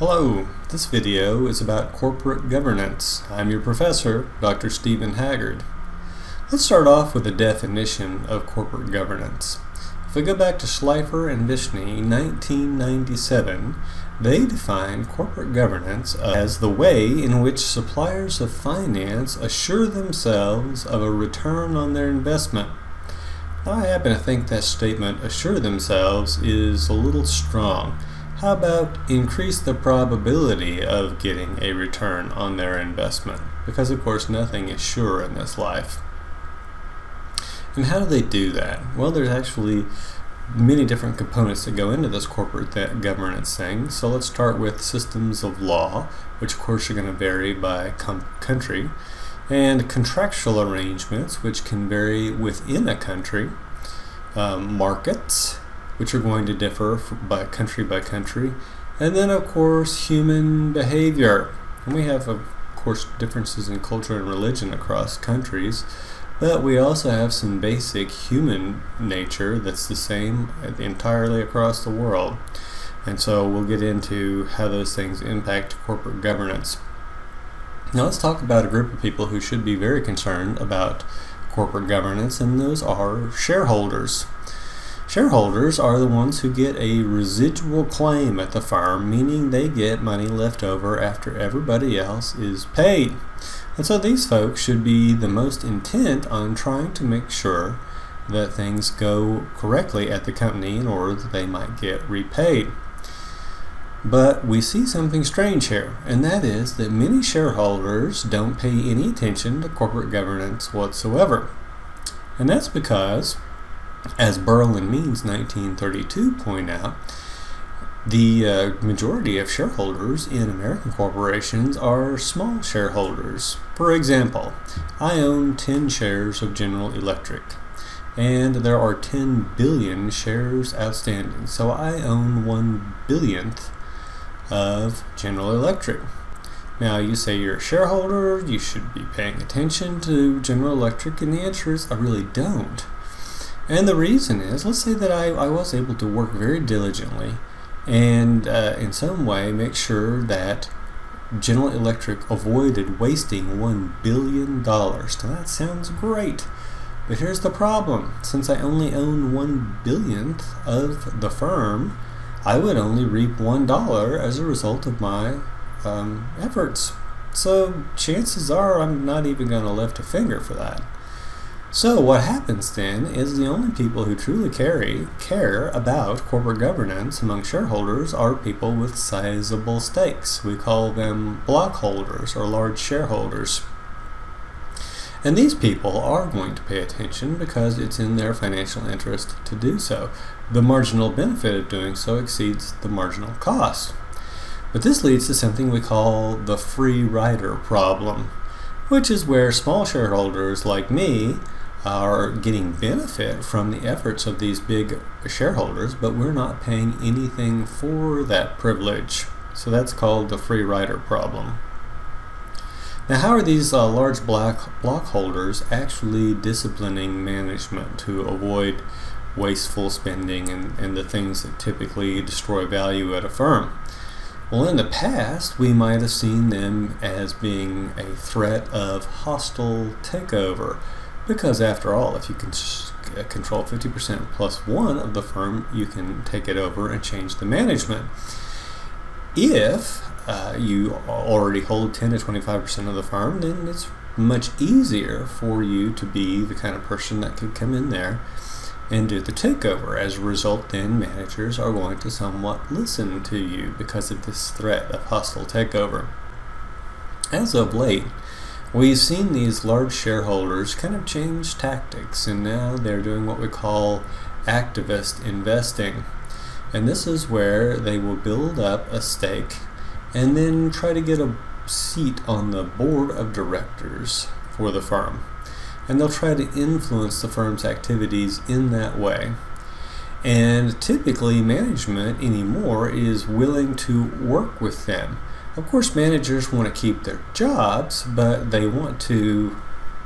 Hello, this video is about corporate governance. I'm your professor, Dr. Stephen Haggard. Let's start off with a definition of corporate governance. If we go back to Schleifer and Vishny, 1997, they defined corporate governance as the way in which suppliers of finance assure themselves of a return on their investment. Now, I happen to think that statement, assure themselves, is a little strong. How about increase the probability of getting a return on their investment? Because of course nothing is sure in this life. And how do they do that? Well, there's actually many different components that go into this corporate governance thing. So let's start with systems of law, which of course are going to vary by country, and contractual arrangements, which can vary within a country, markets, which are going to differ by country, and then of course human behavior. And we have of course differences in culture and religion across countries, but we also have some basic human nature that's the same entirely across the world. And so we'll get into how those things impact corporate governance. Now let's talk about a group of people who should be very concerned about corporate governance, and those are shareholders. Shareholders are the ones who get a residual claim at the firm, meaning they get money left over after everybody else is paid. And so these folks should be the most intent on trying to make sure that things go correctly at the company in order that they might get repaid. But we see something strange here, and that is that many shareholders don't pay any attention to corporate governance whatsoever. And that's because, as Burl and Means 1932 point out, the majority of shareholders in American corporations are small shareholders. For example, I own 10 shares of General Electric, and there are 10 billion shares outstanding, so I own 1/billionth of General Electric. Now you say you're a shareholder, you should be paying attention to General Electric, and the answer is I really don't. And the reason is, let's say that I was able to work very diligently and in some way make sure that General Electric avoided wasting $1 billion. Now that sounds great, but here's the problem. Since I only own 1/billionth of the firm, I would only reap $1 as a result of my efforts. So chances are I'm not even going to lift a finger for that. So what happens then is the only people who truly care about corporate governance among shareholders are people with sizable stakes. We call them block holders or large shareholders. And these people are going to pay attention because it's in their financial interest to do so. The marginal benefit of doing so exceeds the marginal cost. But this leads to something we call the free rider problem, which is where small shareholders like me are getting benefit from the efforts of these big shareholders, but we're not paying anything for that privilege. So that's called the free rider problem. Now, how are these large block holders actually disciplining management to avoid wasteful spending and the things that typically destroy value at a firm? Well, in the past, we might have seen them as being a threat of hostile takeover, because after all, if you can control 50% plus one of the firm, you can take it over and change the management. If you already hold 10 to 25% of the firm, then it's much easier for you to be the kind of person that could come in there and do the takeover. As a result, then managers are going to somewhat listen to you because of this threat of hostile takeover. As of late, we've seen these large shareholders kind of change tactics, and now they're doing what we call activist investing. And this is where they will build up a stake and then try to get a seat on the board of directors for the firm. And they'll try to influence the firm's activities in that way. And typically management anymore is willing to work with them. Of course, managers want to keep their jobs, but they want to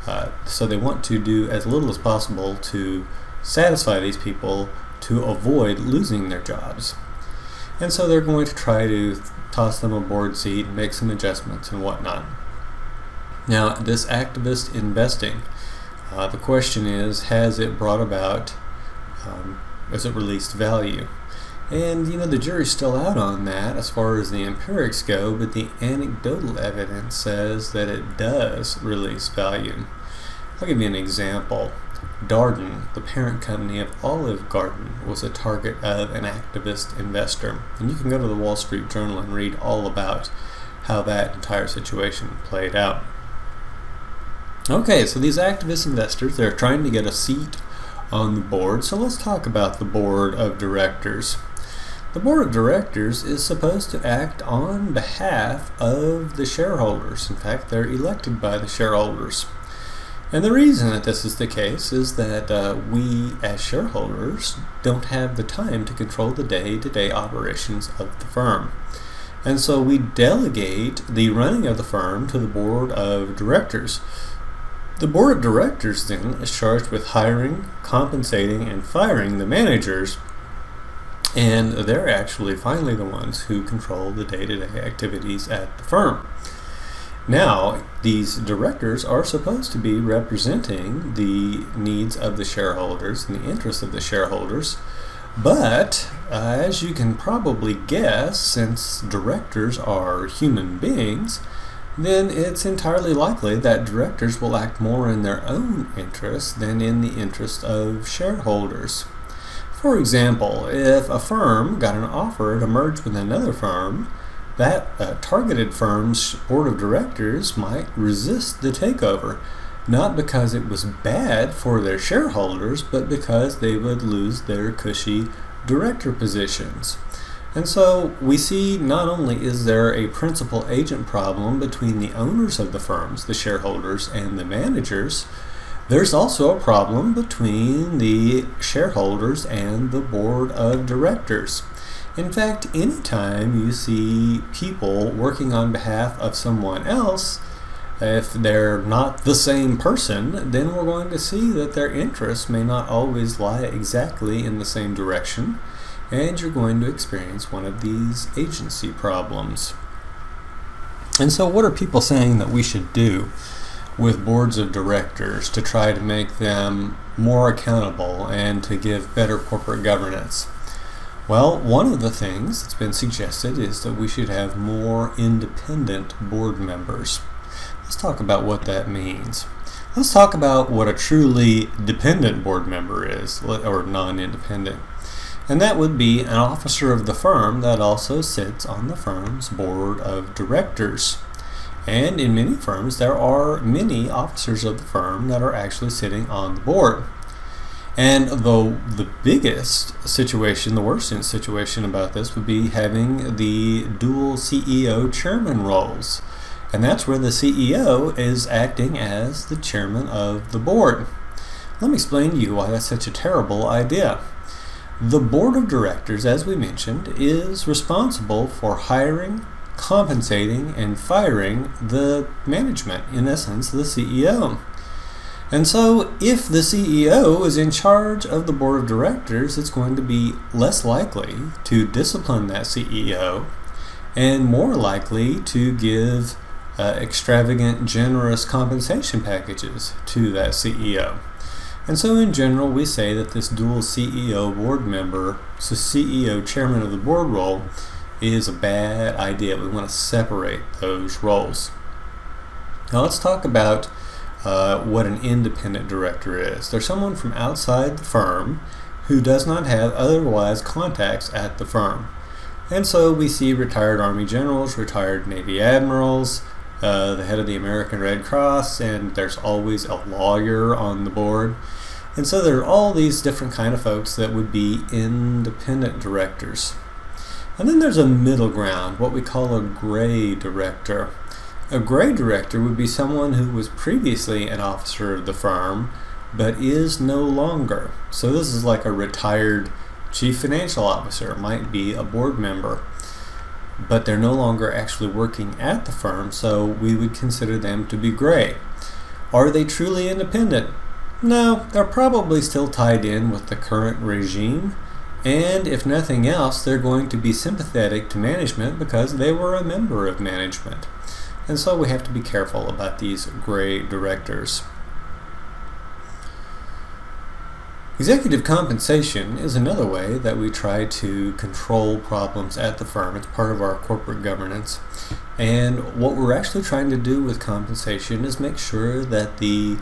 do as little as possible to satisfy these people to avoid losing their jobs. And so they're going to try to toss them a board seat and make some adjustments and whatnot. Now, this activist investing, the question is, has it brought about, has it released value? And, the jury's still out on that as far as the empirics go, but the anecdotal evidence says that it does release value. I'll give you an example. Darden, the parent company of Olive Garden, was a target of an activist investor. And you can go to the Wall Street Journal and read all about how that entire situation played out. Okay, so these activist investors, they're trying to get a seat on the board. So let's talk about the board of directors. The board of directors is supposed to act on behalf of the shareholders. In fact, they're elected by the shareholders. And the reason that this is the case is that we, as shareholders, don't have the time to control the day-to-day operations of the firm. And so we delegate the running of the firm to the board of directors. The board of directors then is charged with hiring, compensating, and firing the managers. And they're actually finally the ones who control the day-to-day activities at the firm. Now, these directors are supposed to be representing the needs of the shareholders and the interests of the shareholders. But, as you can probably guess, since directors are human beings, then it's entirely likely that directors will act more in their own interest than in the interest of shareholders. For example, if a firm got an offer to merge with another firm, that targeted firm's board of directors might resist the takeover, not because it was bad for their shareholders, but because they would lose their cushy director positions. And so we see not only is there a principal-agent problem between the owners of the firms, the shareholders, and the managers, there's also a problem between the shareholders and the board of directors. In fact, anytime you see people working on behalf of someone else, if they're not the same person, then we're going to see that their interests may not always lie exactly in the same direction, and you're going to experience one of these agency problems. And so what are people saying that we should do with boards of directors to try to make them more accountable and to give better corporate governance? Well, one of the things that's been suggested is that we should have more independent board members. Let's talk about what that means. Let's talk about what a truly dependent board member is, or non-independent. And that would be an officer of the firm that also sits on the firm's board of directors. And in many firms, there are many officers of the firm that are actually sitting on the board. And the biggest situation, the worst situation about this would be having the dual CEO chairman roles. And that's where the CEO is acting as the chairman of the board. Let me explain to you why that's such a terrible idea. The board of directors, as we mentioned, is responsible for hiring, compensating, and firing the management, in essence, the CEO. And so if the CEO is in charge of the board of directors, it's going to be less likely to discipline that CEO and more likely to give extravagant, generous compensation packages to that CEO. And so in general, we say that this dual CEO board member, so CEO chairman of the board role, is a bad idea. We want to separate those roles. Now let's talk about what an independent director is. They're someone from outside the firm who does not have otherwise contacts at the firm. And so we see retired Army generals, retired Navy admirals, the head of the American Red Cross, and there's always a lawyer on the board. And so there are all these different kind of folks that would be independent directors. And then there's a middle ground, what we call a gray director. A gray director would be someone who was previously an officer of the firm, but is no longer. So this is like a retired chief financial officer, might be a board member, but they're no longer actually working at the firm, so we would consider them to be gray. Are they truly independent? No, they're probably still tied in with the current regime, And if nothing else, they're going to be sympathetic to management because they were a member of management. And so we have to be careful about these gray directors. Executive compensation is another way that we try to control problems at the firm. It's part of our corporate governance. And what we're actually trying to do with compensation is make sure that the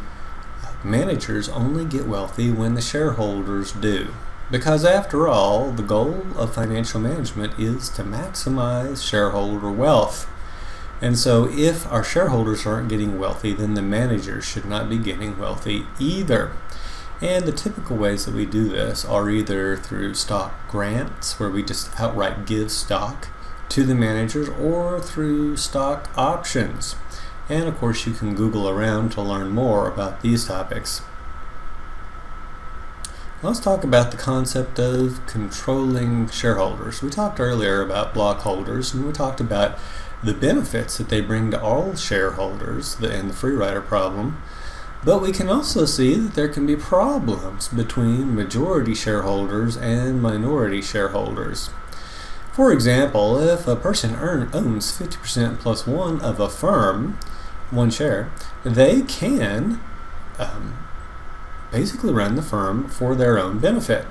managers only get wealthy when the shareholders do. Because after all, the goal of financial management is to maximize shareholder wealth. And so if our shareholders aren't getting wealthy, then the managers should not be getting wealthy either. And the typical ways that we do this are either through stock grants, where we just outright give stock to the managers, or through stock options. And of course you can Google around to learn more about these topics. Let's talk about the concept of controlling shareholders. We talked earlier about block holders, and we talked about the benefits that they bring to all shareholders and the free rider problem. But we can also see that there can be problems between majority shareholders and minority shareholders. For example, if a person owns 50% plus one of a firm, one share, they can basically run the firm for their own benefit.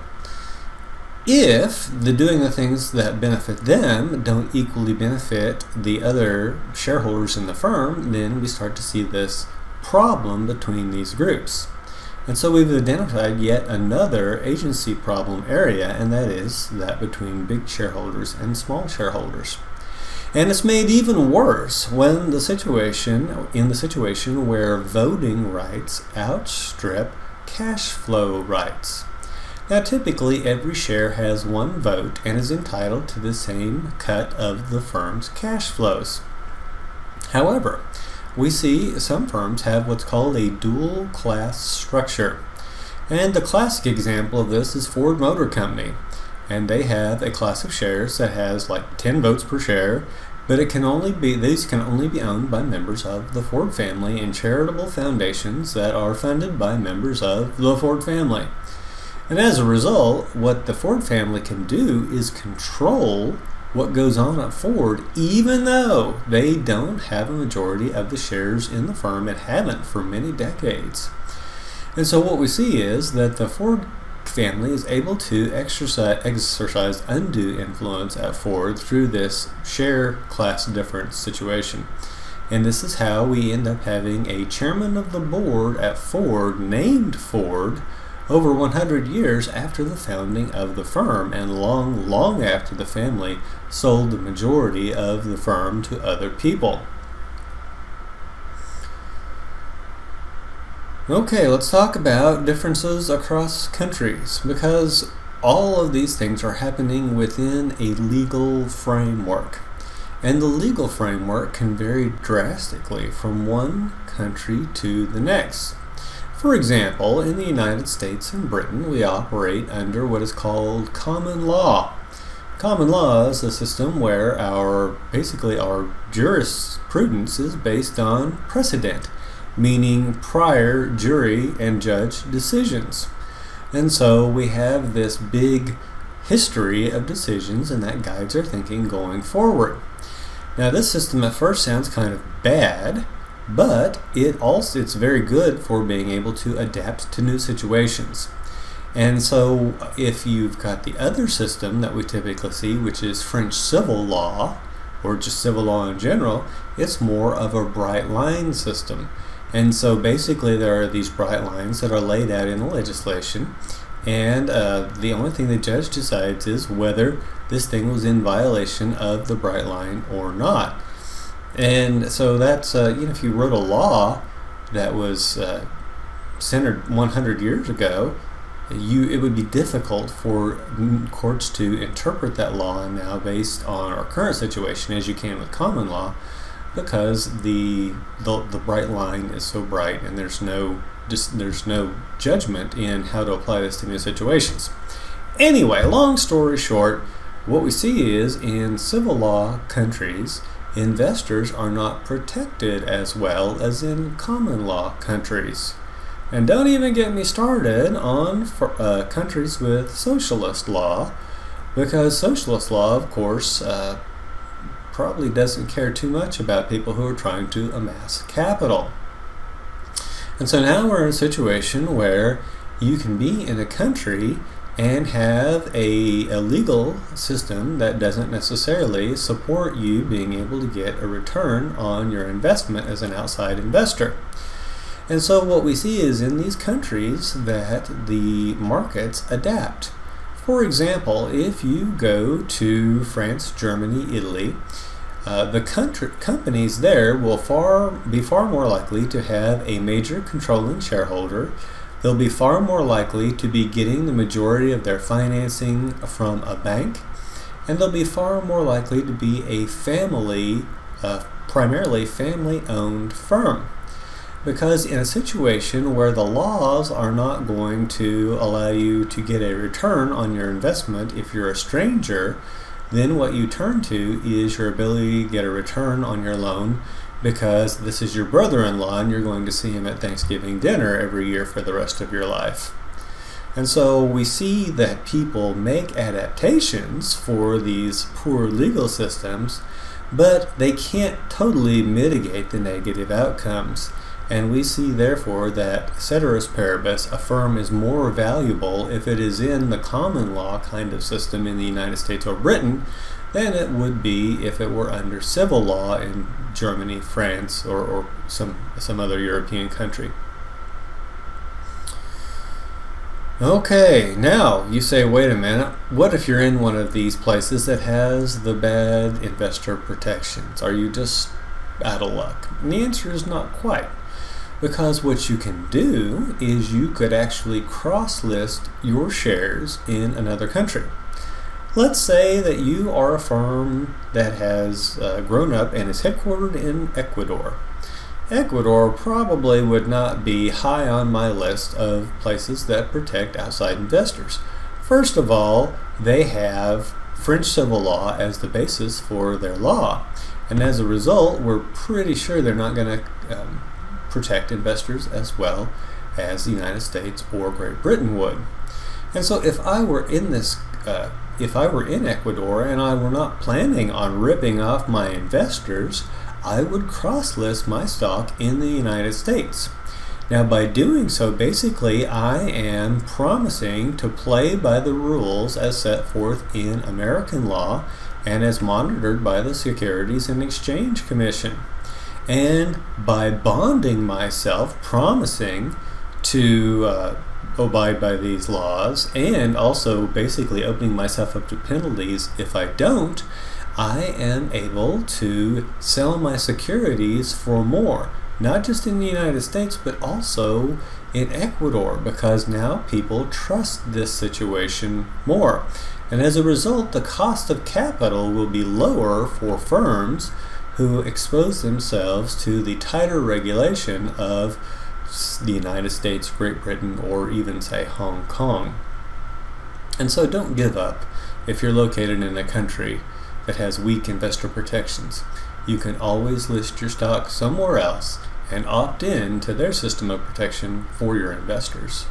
If doing the things that benefit them don't equally benefit the other shareholders in the firm, then we start to see this problem between these groups. And so we've identified yet another agency problem area, and that is that between big shareholders and small shareholders. And it's made even worse when in the situation where voting rights outstrip cash flow rights. Now typically every share has one vote and is entitled to the same cut of the firm's cash flows. However, we see some firms have what's called a dual class structure. And the classic example of this is Ford Motor Company. And they have a class of shares that has like 10 votes per share, but these can only be owned by members of the Ford family and charitable foundations that are funded by members of the Ford family. And as a result, what the Ford family can do is control what goes on at Ford, even though they don't have a majority of the shares in the firm and haven't for many decades. And so what we see is that the Ford family is able to exercise undue influence at Ford through this share class difference situation. And this is how we end up having a chairman of the board at Ford named Ford over 100 years after the founding of the firm, and long after the family sold the majority of the firm to other people. Okay, let's talk about differences across countries, because all of these things are happening within a legal framework. And the legal framework can vary drastically from one country to the next. For example, in the United States and Britain, we operate under what is called common law. Common law is a system where our jurisprudence is based on precedent, meaning prior jury and judge decisions. And so we have this big history of decisions, and that guides our thinking going forward. Now, this system at first sounds kind of bad, but it's very good for being able to adapt to new situations. And so if you've got the other system that we typically see, which is French civil law, or just civil law in general, it's more of a bright line system. And so basically there are these bright lines that are laid out in the legislation, and the only thing the judge decides is whether this thing was in violation of the bright line or not. And so that's, if you wrote a law that was centered 100 years ago, it would be difficult for courts to interpret that law now based on our current situation as you can with common law, because the bright line is so bright and there's no judgment in how to apply this to new situations. Anyway, long story short, what we see is in civil law countries, investors are not protected as well as in common law countries. And don't even get me started on countries with socialist law, because socialist law, of course, probably doesn't care too much about people who are trying to amass capital. And so now we're in a situation where you can be in a country and have a legal system that doesn't necessarily support you being able to get a return on your investment as an outside investor. And so what we see is in these countries that the markets adapt. For example, if you go to France, Germany, Italy, the companies there will be far more likely to have a major controlling shareholder. They'll be far more likely to be getting the majority of their financing from a bank, and they'll be far more likely to be a primarily family-owned firm. Because in a situation where the laws are not going to allow you to get a return on your investment if you're a stranger, then what you turn to is your ability to get a return on your loan, because this is your brother-in-law and you're going to see him at Thanksgiving dinner every year for the rest of your life. And so we see that people make adaptations for these poor legal systems, but they can't totally mitigate the negative outcomes. And we see, therefore, that ceteris paribus, a firm is more valuable if it is in the common law kind of system in the United States or Britain than it would be if it were under civil law in Germany, France, or some other European country. Okay, now you say, wait a minute, what if you're in one of these places that has the bad investor protections? Are you just out of luck? And the answer is not quite. Because what you can do is you could actually cross-list your shares in another country. Let's say that you are a firm that has grown up and is headquartered in Ecuador. Ecuador probably would not be high on my list of places that protect outside investors. First of all, they have French civil law as the basis for their law. And as a result, we're pretty sure they're not going to protect investors as well as the United States or Great Britain would. And so if I were in Ecuador and I were not planning on ripping off my investors, I would cross-list my stock in the United States. Now, by doing so, basically I am promising to play by the rules as set forth in American law and as monitored by the Securities and Exchange Commission. And by bonding myself, promising to abide by these laws, and also basically opening myself up to penalties if I don't, I am able to sell my securities for more, not just in the United States, but also in Ecuador, because now people trust this situation more. And as a result, the cost of capital will be lower for firms who expose themselves to the tighter regulation of the United States, Great Britain, or even, say, Hong Kong. And so don't give up if you're located in a country that has weak investor protections. You can always list your stock somewhere else and opt in to their system of protection for your investors.